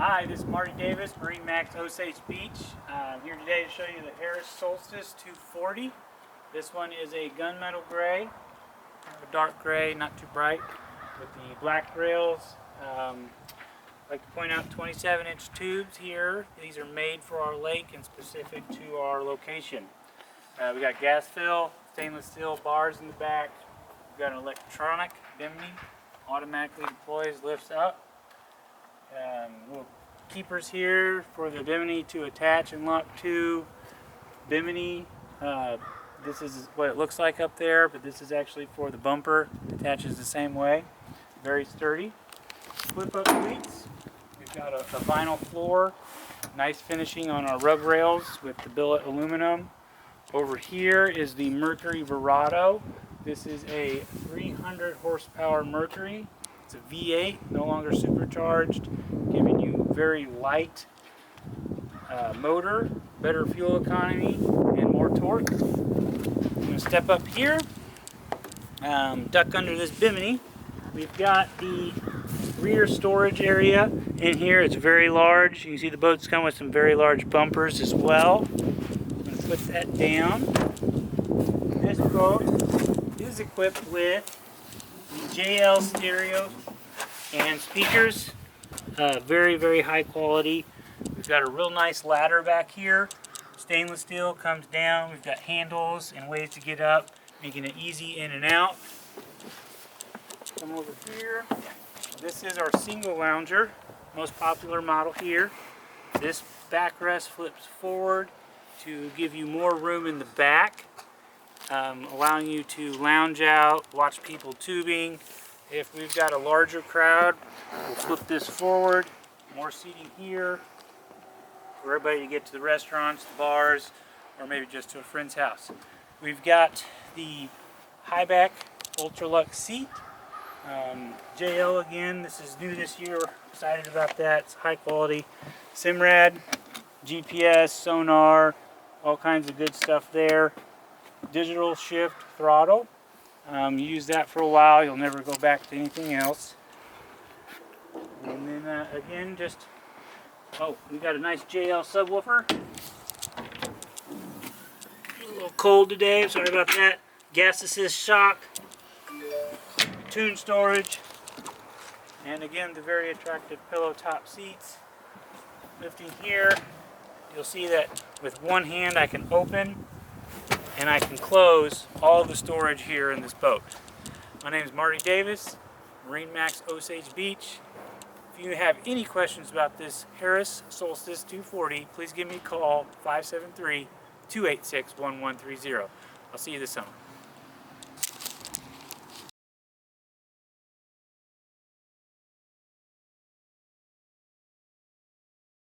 Hi, this is Marty Davis, MarineMax Osage Beach. I'm here today to show you the Harris Solstice 240. This one is a gunmetal gray, kind of a dark gray, not too bright, with the black rails. I'd like to point out 27-inch tubes here. These are made for our lake and specific to our location. We got gas fill, stainless steel bars in the back. We've got an electronic bimini, automatically deploys, lifts up. Little keepers here for the bimini to attach and lock to. Bimini, this is what it looks like up there, but this is actually for the bumper. It attaches the same way. Very sturdy. Flip up cleats. We've got a vinyl floor. Nice finishing on our rub rails with the billet aluminum. Over here is the Mercury Verado. This is a 300 horsepower Mercury. It's a V8, no longer supercharged, giving you very light motor, better fuel economy, and more torque. I'm going to step up here, duck under this bimini. We've got the rear storage area in here. It's very large. You can see the boats come with some very large bumpers as well. I'm going to put that down. This boat is equipped with the JL stereo and speakers, very, very high quality. We've got a real nice ladder back here. Stainless steel comes down. We've got handles and ways to get up, making it easy in and out. Come over here. This is our single lounger, most popular model here. This backrest flips forward to give you more room in the back, allowing you to lounge out, watch people tubing. If we've got a larger crowd, we'll flip this forward, more seating here for everybody to get to the restaurants, the bars, or maybe just to a friend's house. We've got the high back Ultralux seat. JL again, this is new this year, we're excited about that. It's high quality. Simrad, GPS, sonar, all kinds of good stuff there. Digital shift throttle. Use that for a while, you'll never go back to anything else. And then again, we got a nice JL subwoofer. A little cold today, sorry about that. Gas assist shock, tune storage, and again the very attractive pillow top seats. Lifting here, you'll see that with one hand I can open and I can close all the storage here in this boat. My name is Marty Davis, MarineMax Osage Beach. If you have any questions about this Harris Solstice 240, please give me a call, 573-286-1130. I'll see you this summer.